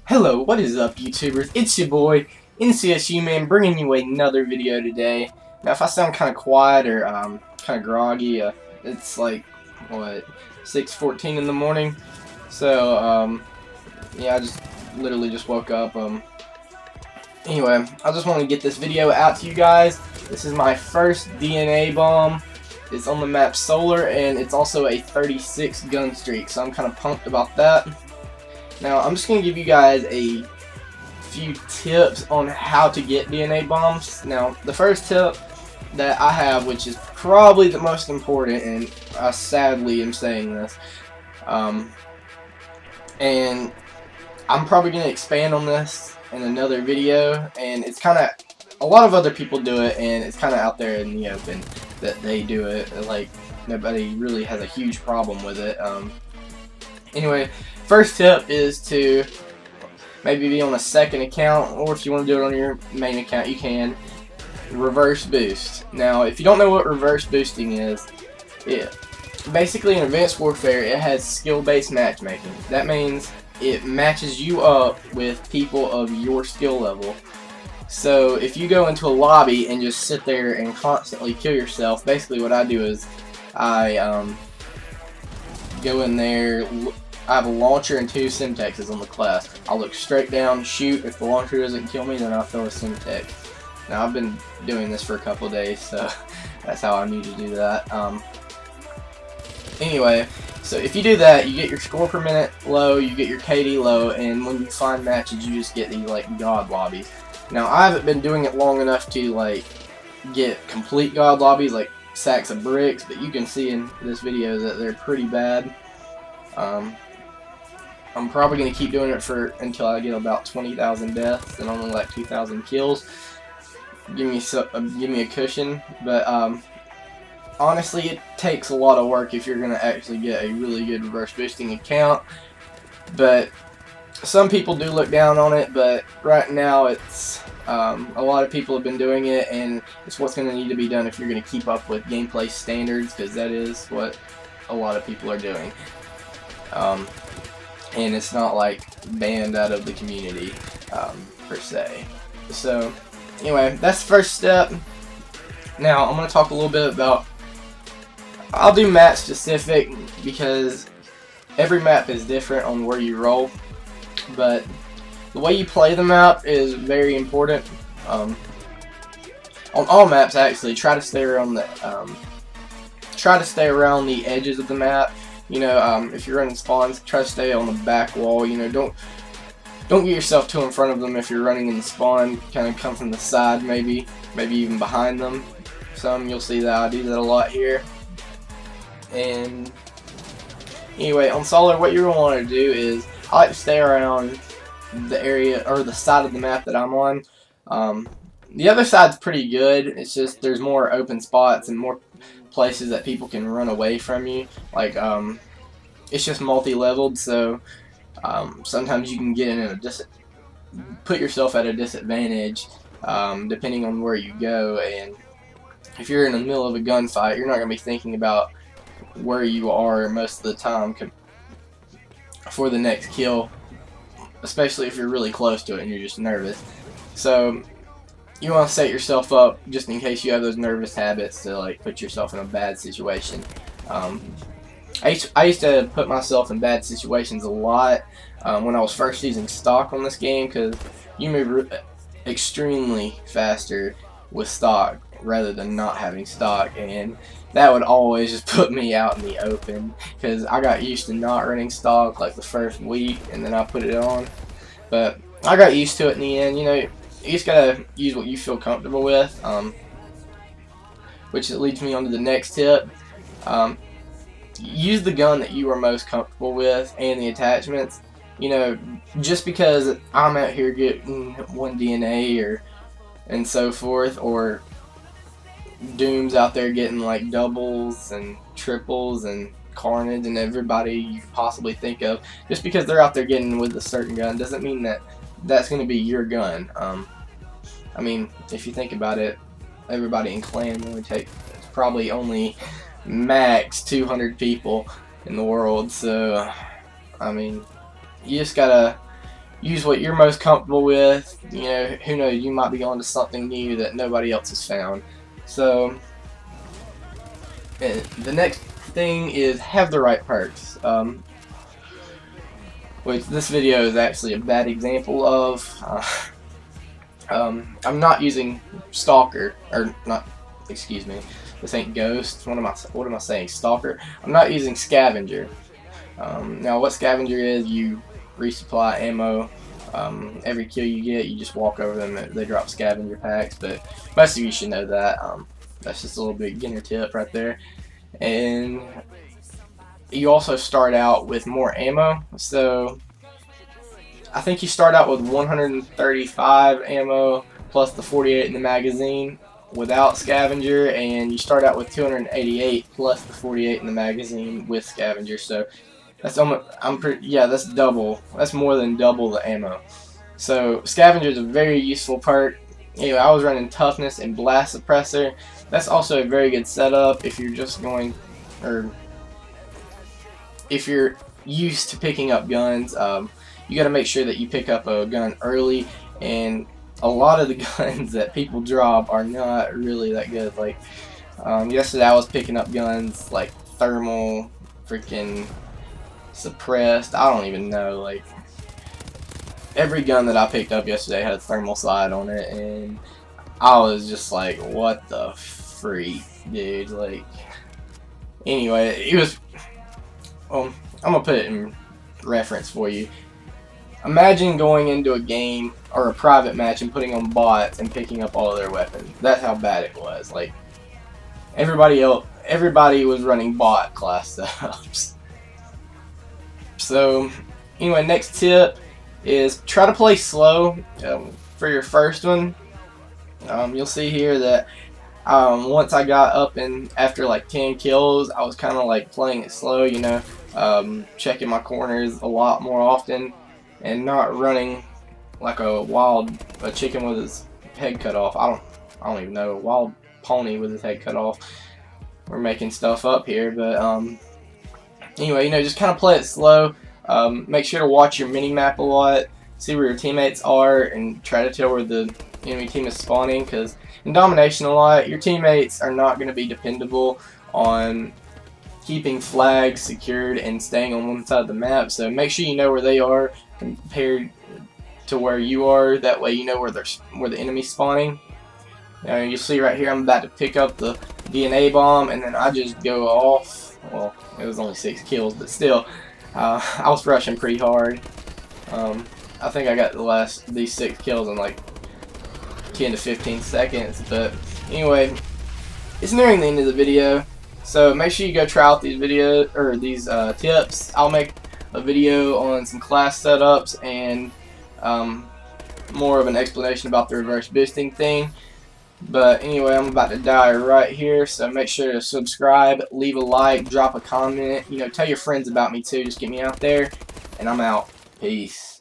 Hello, what is up, YouTubers? It's your boy, NCSU Man, bringing you another video today. Now, if I sound kind of quiet or kind of groggy, it's like, what, 6:14 in the morning? So, yeah, I just literally just woke up. Anyway, I just want to get this video out to you guys. This is my first DNA bomb. It's on the map Solar, and it's also a 36 gun streak, so I'm kind of pumped about that. Now, I'm just going to give you guys a few tips on how to get DNA bombs. Now, the first tip that I have, which is probably the most important, and I sadly am saying this, and I'm probably going to expand on this in another video, and it's kind of, a lot of other people do it, and it's kind of out there in the open that they do it. Like, nobody really has a huge problem with it. Anyway, first tip is to maybe be on a second account, or if you want to do it on your main account, you can. Reverse boost. Now, if you don't know what reverse boosting is, basically in Advanced Warfare, it has skill-based matchmaking. That means it matches you up with people of your skill level. So if you go into a lobby and just sit there and constantly kill yourself, basically what I do is I go in there. I have a launcher and 2 Semtexes on the class. I'll look straight down, shoot. If the launcher doesn't kill me, then I'll throw a Semtex. Now, I've been doing this for a couple days, so that's how I need to do that. Anyway, so if you do that, you get your score per minute low, you get your KD low, and when you find matches, you just get these, like, God lobbies. Now, I haven't been doing it long enough to, like, get complete God lobbies, like sacks of bricks, but you can see in this video that they're pretty bad. I'm probably going to keep doing it until I get about 20,000 deaths and only like 2,000 kills. Give me a cushion, but honestly, it takes a lot of work if you're going to actually get a really good reverse boosting account. But some people do look down on it, but right now it's a lot of people have been doing it, and it's what's going to need to be done if you're going to keep up with gameplay standards, because that is what a lot of people are doing. And it's not like banned out of the community per se. So anyway, that's the first step. Now I'm going to talk a little bit about, I'll do map specific because every map is different on where you roll, but the way you play the map is very important. On all maps, actually, try to stay around the edges of the map. You know, if you're running spawns, try to stay on the back wall. You know, don't get yourself too in front of them if you're running in the spawn. Kind of come from the side, maybe even behind them. You'll see that I do that a lot here. And anyway, on Solar, what you're going to want to do is, I like to stay around the area or the side of the map that I'm on. The other side's pretty good. It's just there's more open spots and more places that people can run away from you. Like, it's just multi-leveled, so sometimes you can get in put yourself at a disadvantage depending on where you go. And if you're in the middle of a gunfight, you're not going to be thinking about where you are most of the time for the next kill, especially if you're really close to it and you're just nervous. So you want to set yourself up just in case you have those nervous habits to like put yourself in a bad situation. I used to put myself in bad situations a lot when I was first using stock on this game, because you move extremely faster with stock rather than not having stock, and that would always just put me out in the open because I got used to not running stock like the first week, and then I put it on. But I got used to it in the end. You know, you just gotta use what you feel comfortable with, which leads me on to the next tip. Use the gun that you are most comfortable with and the attachments. You know, just because I'm out here getting 1 DNA and so forth, or Doom's out there getting like doubles and triples and Carnage and everybody you could possibly think of, just because they're out there getting with a certain gun doesn't mean that that's going to be your gun. I mean, if you think about it, everybody in clan probably only max 200 people in the world, so I mean, you just gotta use what you're most comfortable with. You know, who knows, you might be onto something new that nobody else has found. So the next thing is have the right perks, which this video is actually a bad example of. I'm not using Stalker, or not, excuse me, this ain't Ghost, what am I saying, Stalker. I'm not using Scavenger. Now what Scavenger is, you resupply ammo. Every kill you get, you just walk over them, they drop Scavenger packs, but most of you should know that. That's just a little beginner tip right there. And you also start out with more ammo, so I think you start out with 135 ammo plus the 48 in the magazine without Scavenger, and you start out with 288 plus the 48 in the magazine with Scavenger. So that's almost, that's double. That's more than double the ammo. So Scavenger is a very useful perk. Anyway, I was running Toughness and Blast Suppressor. That's also a very good setup if you're just going, or if you're used to picking up guns. You got to make sure that you pick up a gun early, and a lot of the guns that people drop are not really that good. Like yesterday I was picking up guns like thermal, freaking suppressed, I don't even know, like every gun that I picked up yesterday had a thermal slide on it, and I was just like, what the freak, dude. Like, anyway, it was, I'm gonna put it in reference for you. Imagine going into a game or a private match and putting on bots and picking up all of their weapons. That's how bad it was. Like, everybody was running bot class setups. So anyway, next tip is try to play slow for your first one. You'll see here that once I got up and after like 10 kills, I was kind of like playing it slow, you know, checking my corners a lot more often, and not running like a chicken with his head cut off. I don't even know, a wild pony with his head cut off. We're making stuff up here, but anyway, you know, just kind of play it slow. Make sure to watch your mini map a lot, see where your teammates are, and try to tell where the enemy team is spawning, because in domination a lot, your teammates are not going to be dependable on keeping flags secured and staying on one side of the map. So make sure you know where they are compared to where you are. That way you know where the enemy's spawning. Now you'll see right here, I'm about to pick up the DNA bomb, and then I just go off. Well, it was only 6 kills, but still, I was rushing pretty hard. I think I got these 6 kills in like 10 to 15 seconds. But anyway, it's nearing the end of the video, so make sure you go try out these videos or these tips. I'll make a video on some class setups and more of an explanation about the reverse boosting thing. But anyway, I'm about to die right here, so make sure to subscribe, leave a like, drop a comment, you know, tell your friends about me too. Just get me out there, and I'm out. Peace.